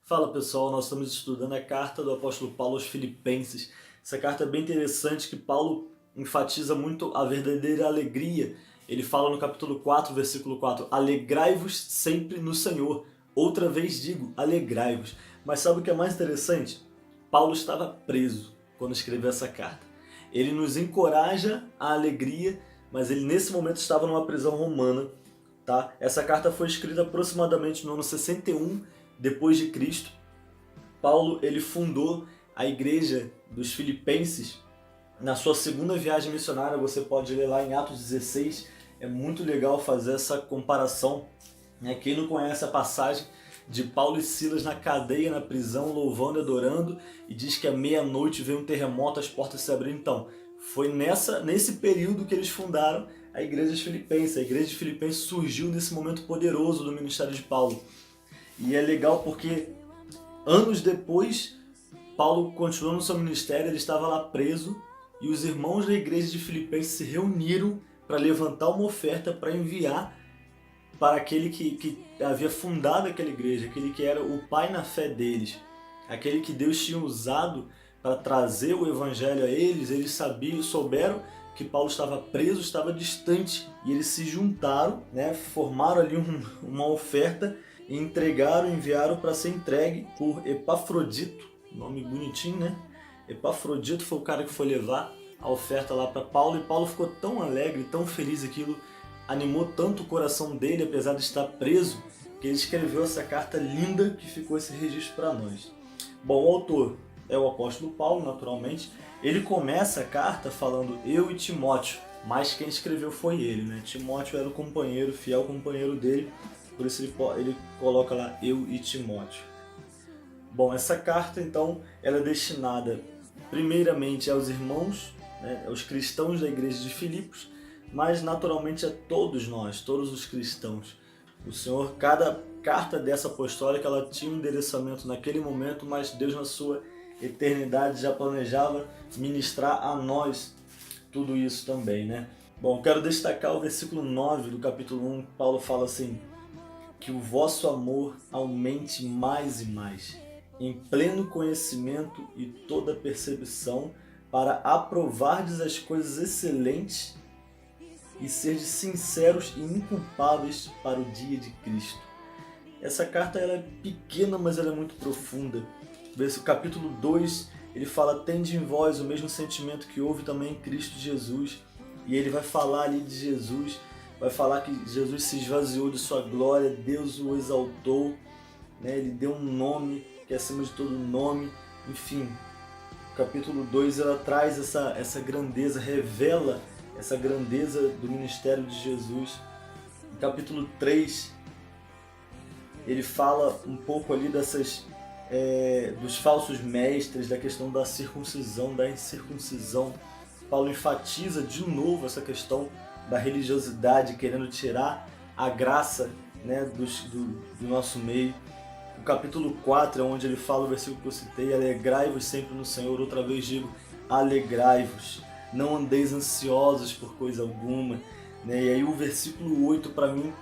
Fala pessoal, nós estamos estudando a carta do apóstolo Paulo aos Filipenses. Essa carta é bem interessante que Paulo enfatiza muito a verdadeira alegria. Ele fala no capítulo 4, versículo 4, alegrai-vos sempre no Senhor. Outra vez digo, alegrai-vos. Mas sabe o que é mais interessante? Paulo estava preso quando escreveu essa carta. Ele nos encoraja à alegria, mas ele nesse momento estava numa prisão romana. Tá? Essa carta foi escrita aproximadamente no ano 61 depois de Cristo. Paulo ele fundou a igreja dos Filipenses na sua segunda viagem missionária. Você pode ler lá em Atos 16. É muito legal fazer essa comparação. Quem não conhece a passagem de Paulo e Silas na cadeia, na prisão, louvando e adorando, e diz que à meia-noite veio um terremoto, as portas se abriram. Então, foi nesse período que eles fundaram a igreja dos Filipenses. A igreja de Filipenses surgiu nesse momento poderoso do ministério de Paulo. E é legal porque anos depois, Paulo continuou no seu ministério, ele estava lá preso, e os irmãos da igreja de Filipenses se reuniram para levantar uma oferta para enviar para aquele que havia fundado aquela igreja, aquele que era o pai na fé deles, aquele que Deus tinha usado para trazer o evangelho a eles. Eles souberam que Paulo estava preso, estava distante, e eles se juntaram, formaram ali uma oferta e enviaram para ser entregue por Epafrodito, nome bonitinho, né? Epafrodito foi o cara que foi levar a oferta lá para Paulo, e Paulo ficou tão alegre, tão feliz, aquilo animou tanto o coração dele, apesar de estar preso, que ele escreveu essa carta linda que ficou esse registro para nós. Bom, o autor é o apóstolo Paulo, naturalmente. Ele começa a carta falando eu e Timóteo, mas quem escreveu foi ele, né? Timóteo era o companheiro, fiel companheiro dele, por isso ele coloca lá eu e Timóteo. Bom, essa carta então ela é destinada primeiramente aos irmãos, aos cristãos da igreja de Filipos, mas naturalmente a todos nós, todos os cristãos. O Senhor, cada carta dessa apostólica, ela tinha um endereçamento naquele momento, mas Deus na sua eternidade já planejava ministrar a nós tudo isso também, né? Bom, quero destacar o versículo 9 do capítulo 1, Paulo fala assim: que o vosso amor aumente mais e mais, em pleno conhecimento e toda percepção, para aprovardes as coisas excelentes e serdes sinceros e inculpáveis para o dia de Cristo. Essa carta ela é pequena, mas ela é muito profunda. O capítulo 2, ele fala, tende em vós o mesmo sentimento que houve também em Cristo Jesus. E ele vai falar ali de Jesus, vai falar que Jesus se esvaziou de sua glória, Deus o exaltou, ele deu um nome que é acima de todo nome. Enfim, o capítulo 2 ela traz essa grandeza, revela essa grandeza do ministério de Jesus. No capítulo 3, ele fala um pouco ali dos falsos mestres, da questão da circuncisão, da incircuncisão. Paulo enfatiza de novo essa questão da religiosidade, querendo tirar a graça do nosso meio. O capítulo 4 é onde ele fala o versículo que eu citei, alegrai-vos sempre no Senhor. Outra vez digo, alegrai-vos. Não andeis ansiosos por coisa alguma. E aí o versículo 8 para mim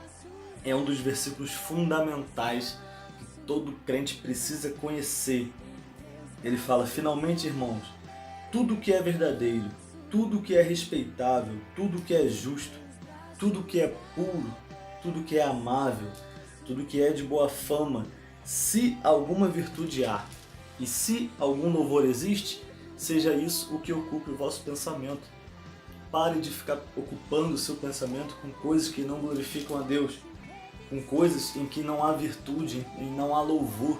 é um dos versículos fundamentais que todo crente precisa conhecer. Ele fala, finalmente irmãos, tudo que é verdadeiro, tudo que é respeitável, tudo que é justo, tudo que é puro, tudo que é amável, tudo que é de boa fama, se alguma virtude há e se algum louvor existe, seja isso o que ocupe o vosso pensamento. Pare de ficar ocupando o seu pensamento com coisas que não glorificam a Deus, com coisas em que não há virtude, em não há louvor.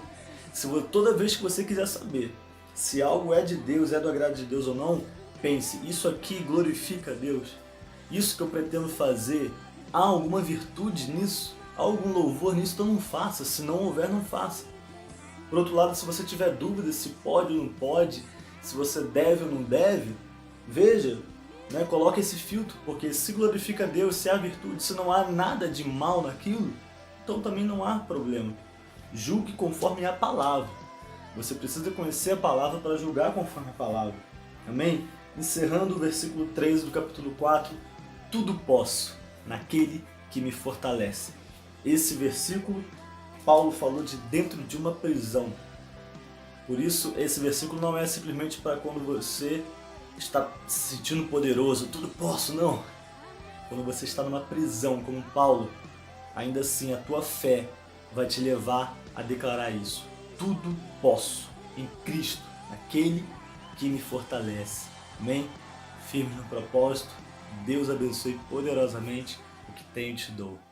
Toda vez que você quiser saber se algo é de Deus, é do agrado de Deus ou não, pense, isso aqui glorifica a Deus? Isso que eu pretendo fazer, há alguma virtude nisso? Há algum louvor nisso? Então não faça. Se não houver, não faça. Por outro lado, se você tiver dúvida se pode ou não pode, se você deve ou não deve, veja, coloque esse filtro, porque se glorifica a Deus, se há virtude, se não há nada de mal naquilo, então também não há problema. Julgue conforme a palavra. Você precisa conhecer a palavra para julgar conforme a palavra. Amém? Encerrando o versículo 13 do capítulo 4, tudo posso naquele que me fortalece. Esse versículo Paulo falou de dentro de uma prisão. Por isso, esse versículo não é simplesmente para quando você está se sentindo poderoso, tudo posso, não. Quando você está numa prisão como Paulo, ainda assim a tua fé vai te levar a declarar isso. Tudo posso em Cristo, aquele que me fortalece. Amém? Firme no propósito. Deus abençoe poderosamente o que tenho e te dou.